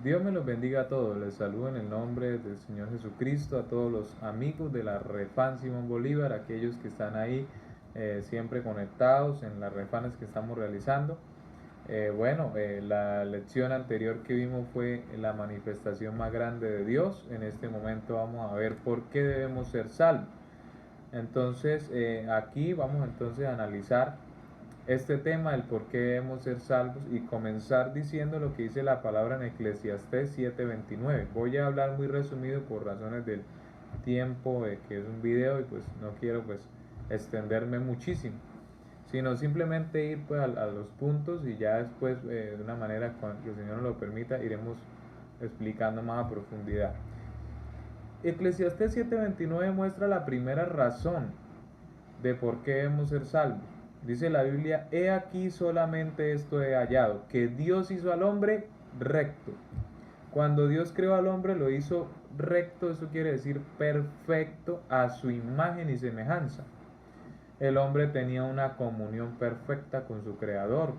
Dios me los bendiga a todos. Les saludo en el nombre del Señor Jesucristo, a todos los amigos de la Refan Simón Bolívar, aquellos que están ahí siempre conectados en las refanes que estamos realizando. La lección anterior que vimos fue la manifestación más grande de Dios. En este momento vamos a ver por qué debemos ser salvos. Entonces, aquí vamos entonces a analizar este tema, el por qué debemos ser salvos, y comenzar diciendo lo que dice la palabra en Eclesiastés 7:29. Voy a hablar muy resumido por razones del tiempo, que es un video, y pues no quiero pues extenderme muchísimo, sino simplemente ir pues a los puntos, y ya después de una manera que el Señor nos lo permita iremos explicando más a profundidad. Eclesiastés 7:29 muestra la primera razón de por qué debemos ser salvos. Dice la Biblia: he aquí solamente esto he hallado, que Dios hizo al hombre recto. Cuando Dios creó al hombre lo hizo recto, eso quiere decir perfecto, a su imagen y semejanza. El hombre tenía una comunión perfecta con su creador.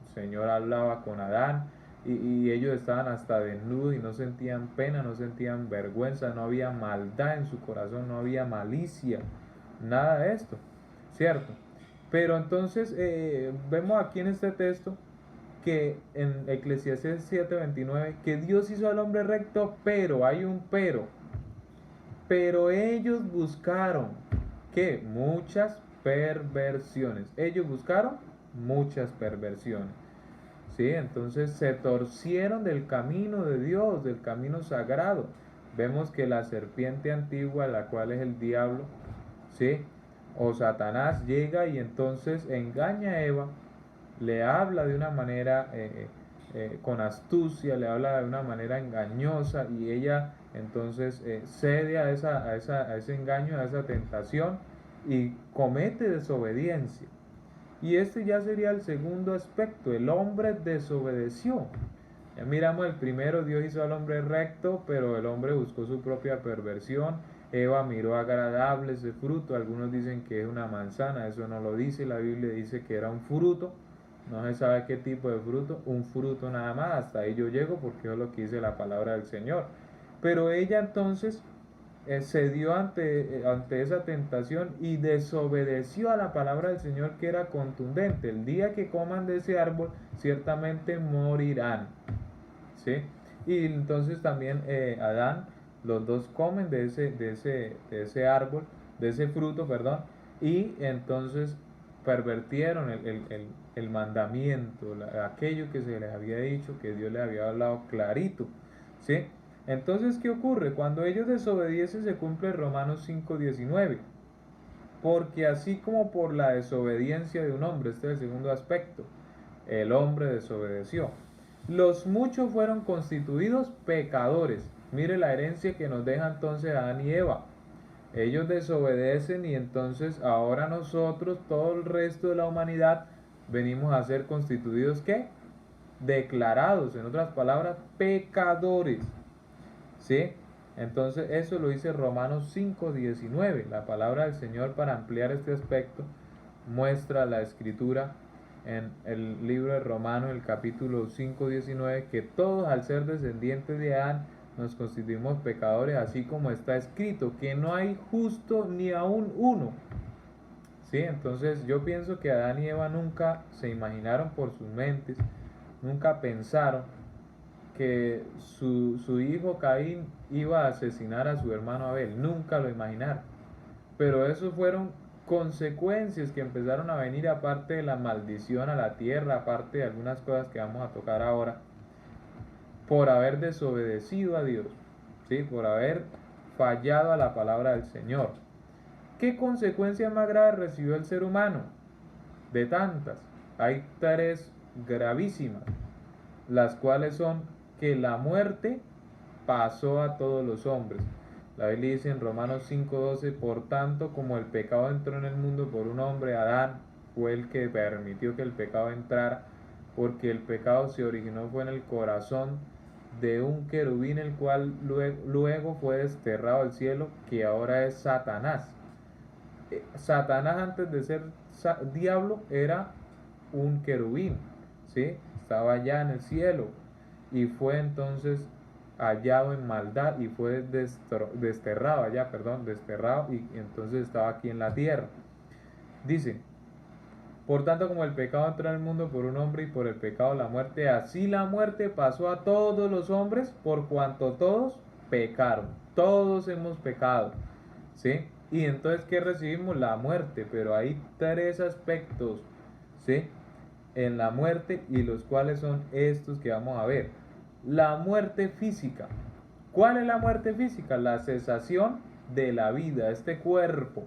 El Señor hablaba con Adán y ellos estaban hasta desnudos y no sentían pena, no sentían vergüenza, no había maldad en su corazón, no había malicia, nada de esto, ¿cierto? Pero entonces vemos aquí en este texto que en Eclesiastés 7:29 que Dios hizo al hombre recto, pero hay un pero ellos buscaron que muchas perversiones. Ellos buscaron muchas perversiones. ¿Sí? Entonces se torcieron del camino de Dios, del camino sagrado. Vemos que la serpiente antigua, la cual es el diablo, ¿sí? O Satanás, llega y entonces engaña a Eva, le habla de una manera con astucia, le habla de una manera engañosa, y ella entonces cede a ese engaño, a esa tentación, y comete desobediencia. Y este ya sería el segundo aspecto: el hombre desobedeció. Ya miramos el primero: Dios hizo al hombre recto, pero el hombre buscó su propia perversión. Eva miró agradable ese fruto. Algunos dicen que es una manzana, eso no lo dice. La Biblia dice que era un fruto. No se sabe qué tipo de fruto, un fruto nada más. Hasta ahí yo llego porque es lo que dice la palabra del Señor. Pero ella entonces cedió ante esa tentación y desobedeció a la palabra del Señor, que era contundente: el día que coman de ese árbol ciertamente morirán. ¿Sí? Y entonces también Adán, los dos comen de ese árbol, de ese fruto, perdón, y entonces pervertieron el mandamiento, aquello que se les había dicho, que Dios les había hablado clarito. ¿Sí? Entonces, ¿qué ocurre? Cuando ellos desobedecen se cumple Romanos 5:19. Porque así como por la desobediencia de un hombre, este es el segundo aspecto, el hombre desobedeció, los muchos fueron constituidos pecadores. Mire la herencia que nos deja entonces Adán y Eva. Ellos desobedecen, y entonces ahora nosotros, todo el resto de la humanidad, venimos a ser constituidos, ¿qué? Declarados, en otras palabras, pecadores. ¿Sí? Entonces eso lo dice Romanos 5:19. La palabra del Señor, para ampliar este aspecto, muestra la escritura en el libro de Romanos, el capítulo 5:19, que todos, al ser descendientes de Adán, nos constituimos pecadores, así como está escrito, que no hay justo ni aún uno. ¿Sí? Entonces yo pienso que Adán y Eva nunca se imaginaron por sus mentes, nunca pensaron que su hijo Caín iba a asesinar a su hermano Abel. Nunca lo imaginaron. Pero eso fueron consecuencias que empezaron a venir, aparte de la maldición a la tierra, aparte de algunas cosas que vamos a tocar ahora, por haber desobedecido a Dios, ¿sí? Por haber fallado a la palabra del Señor. ¿Qué consecuencias más graves recibió el ser humano? De tantas, hay tres gravísimas, las cuales son que la muerte pasó a todos los hombres. La Biblia dice en Romanos 5:12: por tanto, como el pecado entró en el mundo por un hombre, Adán fue el que permitió que el pecado entrara, porque el pecado se originó fue en el corazón de un querubín, el cual luego fue desterrado al cielo, que ahora es Satanás. Satanás, antes de ser diablo, era un querubín, ¿sí? Estaba allá en el cielo. y fue entonces hallado en maldad y fue desterrado y entonces estaba aquí en la tierra. Dice, por tanto, como el pecado entró en el mundo por un hombre y por el pecado la muerte, así la muerte pasó a todos los hombres por cuanto todos pecaron. Todos hemos pecado, ¿sí? Y entonces, ¿qué recibimos? La muerte, pero hay tres aspectos, ¿sí? En la muerte, y los cuales son estos que vamos a ver. La muerte física. ¿Cuál es la muerte física? La cesación de la vida, este cuerpo,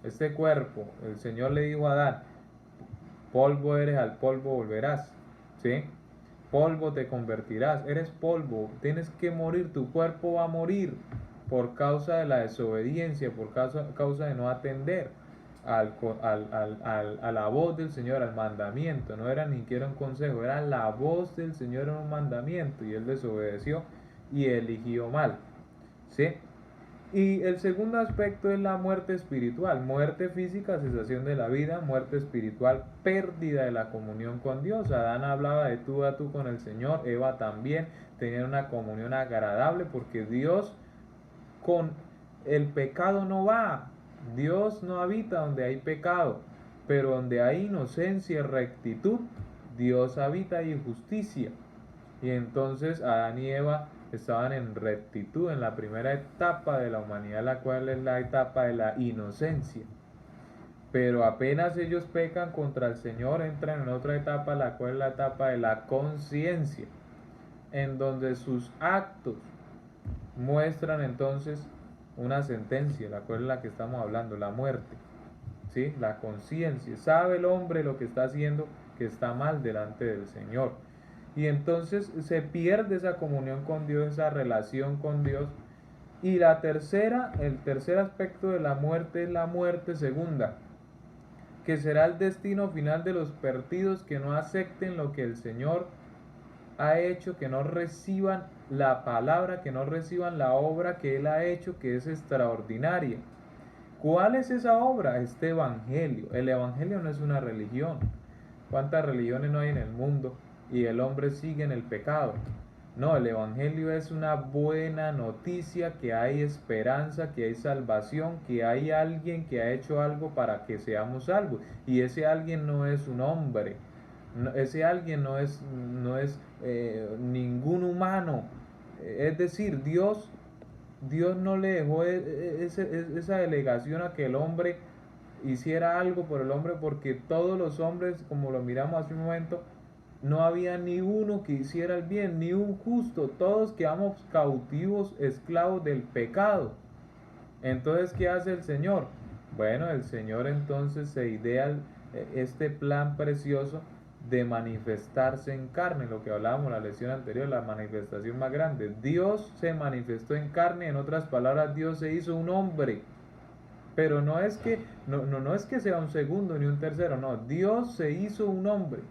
el Señor le dijo a Adán, polvo eres, al polvo volverás, ¿sí? Polvo te convertirás, eres polvo, tienes que morir, tu cuerpo va a morir por causa de la desobediencia, por causa de no atender a la voz del Señor, al mandamiento. No era ni siquiera un consejo, era la voz del Señor en un mandamiento, y él desobedeció y eligió mal, ¿sí? Y el segundo aspecto es la muerte espiritual. Muerte física, cesación de la vida. Muerte espiritual, pérdida de la comunión con Dios. Adán hablaba de tú a tú con el Señor. Eva también. Tenían una comunión agradable, porque Dios con el pecado no va. Dios no habita donde hay pecado, pero donde hay inocencia y rectitud, Dios habita y justicia. Y entonces Adán y Eva estaban en rectitud en la primera etapa de la humanidad, la cual es la etapa de la inocencia. Pero apenas ellos pecan contra el Señor, entran en otra etapa, la cual es la etapa de la conciencia, en donde sus actos muestran entonces una sentencia, la cual es la que estamos hablando, la muerte, ¿sí? La conciencia. Sabe el hombre lo que está haciendo, que está mal delante del Señor. Y entonces se pierde esa comunión con Dios, esa relación con Dios. Y el tercer aspecto de la muerte es la muerte segunda, que será el destino final de los perdidos que no acepten lo que el Señor ha hecho, que no reciban la palabra, que no reciban la obra que Él ha hecho, que es extraordinaria. ¿Cuál es esa obra? Este evangelio. El evangelio no es una religión. ¿Cuántas religiones no hay en el mundo? Y el hombre sigue en el pecado. No, el evangelio es una buena noticia, que hay esperanza, que hay salvación, que hay alguien que ha hecho algo para que seamos salvos. Y ese alguien no es un hombre. Ese alguien no es ningún humano. Es decir, Dios no le dejó esa delegación a que el hombre hiciera algo por el hombre, porque todos los hombres, como lo miramos hace un momento, no había ni uno que hiciera el bien, ni un justo. Todos quedamos cautivos, esclavos del pecado. Entonces, ¿qué hace el Señor? Bueno, el Señor entonces se idea este plan precioso de manifestarse en carne, lo que hablábamos en la lección anterior, la manifestación más grande. Dios se manifestó en carne, en otras palabras, Dios se hizo un hombre. Pero no es que sea un segundo ni un tercero, no, Dios se hizo un hombre.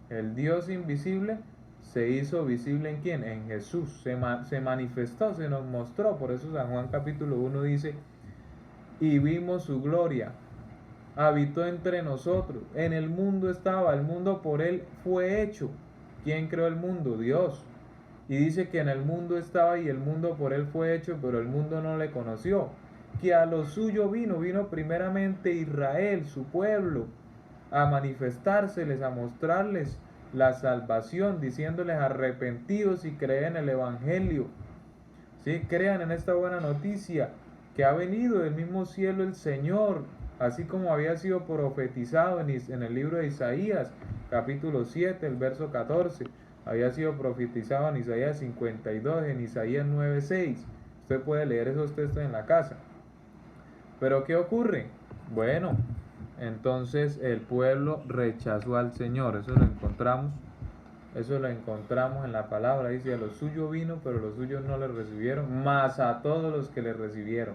El Dios invisible se hizo visible ¿en quién? En Jesús. Se manifestó, se nos mostró. Por eso San Juan capítulo 1 dice, y vimos su gloria, habitó entre nosotros, en el mundo estaba, el mundo por él fue hecho. ¿Quién creó el mundo? Dios. Y dice que en el mundo estaba y el mundo por él fue hecho, pero el mundo no le conoció. Que a lo suyo vino primeramente Israel, su pueblo, a manifestárseles, a mostrarles la salvación, diciéndoles arrepentidos y creen en el Evangelio. ¿Sí? Crean en esta buena noticia, que ha venido del mismo cielo el Señor, así como había sido profetizado en el libro de Isaías, capítulo 7, el verso 14. Había sido profetizado en Isaías 52, en Isaías 9:6. Usted puede leer esos textos en la casa. Pero ¿qué ocurre? Bueno, entonces el pueblo rechazó al Señor. Eso lo encontramos en la palabra. Dice, a los suyos vino, pero los suyos no le recibieron, mas a todos los que le recibieron,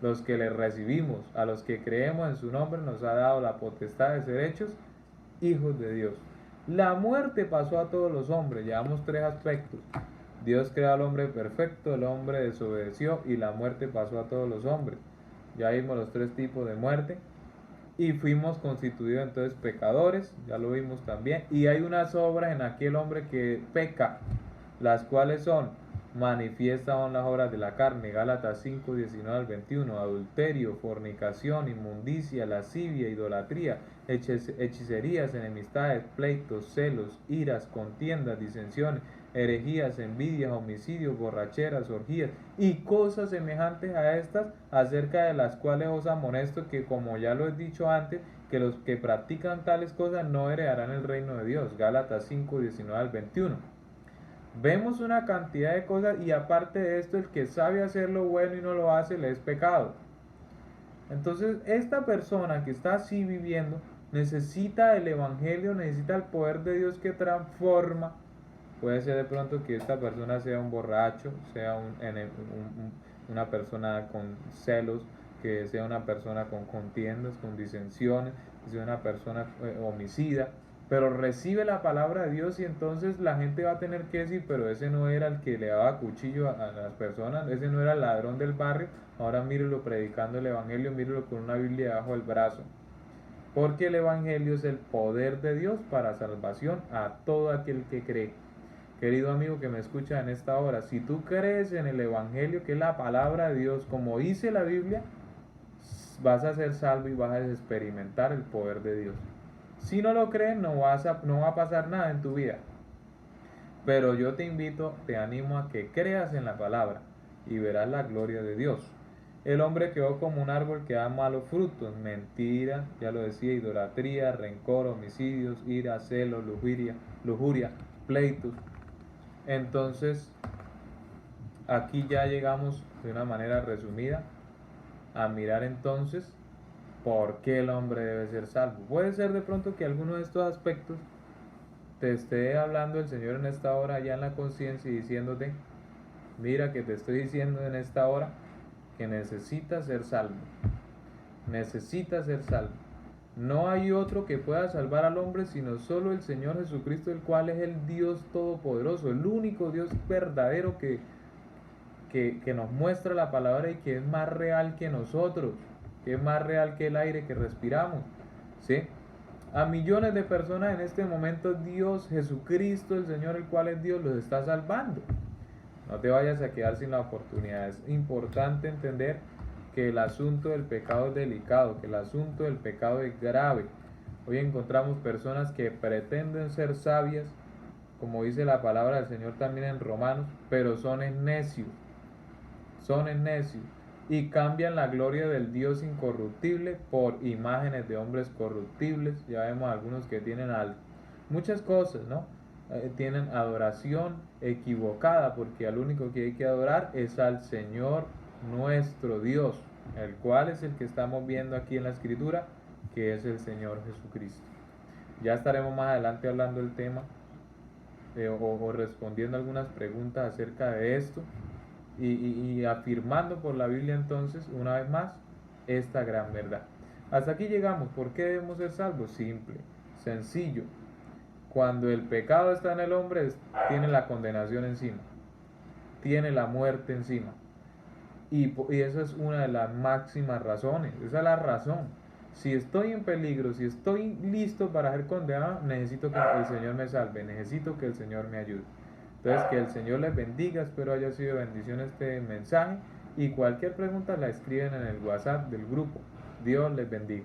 los que le recibimos, a los que creemos en su nombre, nos ha dado la potestad de ser hechos hijos de Dios. La muerte pasó a todos los hombres. Llevamos tres aspectos. Dios creó al hombre perfecto, el hombre desobedeció y la muerte pasó a todos los hombres. Ya vimos los tres tipos de muerte. y fuimos constituidos entonces pecadores, ya lo vimos también, y hay unas obras en aquel hombre que peca, las cuales son: manifiestas son las obras de la carne, Gálatas 5, 19 al 21, adulterio, fornicación, inmundicia, lascivia, idolatría, hechicerías, enemistades, pleitos, celos, iras, contiendas, disensiones, herejías, envidias, homicidios, borracheras, orgías y cosas semejantes a estas, acerca de las cuales os amonesto que, como ya lo he dicho antes, que los que practican tales cosas no heredarán el reino de Dios. Gálatas 5, 19 al 21. Vemos una cantidad de cosas, y aparte de esto, el que sabe hacer lo bueno y no lo hace, le es pecado. Entonces, esta persona que está así viviendo necesita el evangelio, necesita el poder de Dios que transforma. Puede ser de pronto que esta persona sea un borracho, sea una persona con celos, que sea una persona con contiendas, con disensiones, que sea una persona homicida, pero recibe la palabra de Dios, y entonces la gente va a tener que decir: pero ese no era el que le daba cuchillo a las personas, ese no era el ladrón del barrio, ahora mírelo predicando el evangelio, mírelo con una Biblia debajo del brazo. Porque el evangelio es el poder de Dios para salvación a todo aquel que cree. Querido amigo que me escucha en esta hora, si tú crees en el evangelio, que es la palabra de Dios, como dice la Biblia, vas a ser salvo y vas a experimentar el poder de Dios. Si no lo crees, no va a pasar nada en tu vida. Pero yo te invito, te animo a que creas en la palabra y verás la gloria de Dios. El hombre quedó como un árbol que da malos frutos: mentira, ya lo decía, idolatría, rencor, homicidios, ira, celos, lujuria, pleitos. Entonces, aquí ya llegamos de una manera resumida a mirar entonces por qué el hombre debe ser salvo. Puede ser de pronto que alguno de estos aspectos te esté hablando el Señor en esta hora ya en la conciencia y diciéndote: mira que te estoy diciendo en esta hora que necesitas ser salvo. Necesitas ser salvo. No hay otro que pueda salvar al hombre sino solo el Señor Jesucristo, el cual es el Dios todopoderoso, el único Dios verdadero que nos muestra la palabra y que es más real que nosotros, que es más real que el aire que respiramos, ¿sí? A millones de personas en este momento Dios, Jesucristo, el Señor, el cual es Dios, los está salvando. No te vayas a quedar sin la oportunidad. Es importante entender que el asunto del pecado es delicado, que el asunto del pecado es grave. Hoy encontramos personas que pretenden ser sabias, como dice la palabra del Señor también en Romanos, pero son necios. Son necios. Y cambian la gloria del Dios incorruptible por imágenes de hombres corruptibles. Ya vemos algunos que tienen muchas cosas, ¿no? Tienen adoración equivocada, porque al único que hay que adorar es al Señor nuestro Dios, el cual es el que estamos viendo aquí en la Escritura, que es el Señor Jesucristo. Ya estaremos más adelante hablando del tema o respondiendo algunas preguntas acerca de esto y afirmando por la Biblia entonces una vez más esta gran verdad. Hasta aquí llegamos. ¿Por qué debemos ser salvos? Simple, sencillo. Cuando el pecado está en el hombre, tiene la condenación encima, tiene la muerte encima. Y esa es una de las máximas razones, esa es la razón. Si estoy en peligro, si estoy listo para ser condenado, necesito que el Señor me salve, necesito que el Señor me ayude. Entonces, que el Señor les bendiga, espero haya sido de bendición este mensaje, y cualquier pregunta la escriben en el WhatsApp del grupo. Dios les bendiga.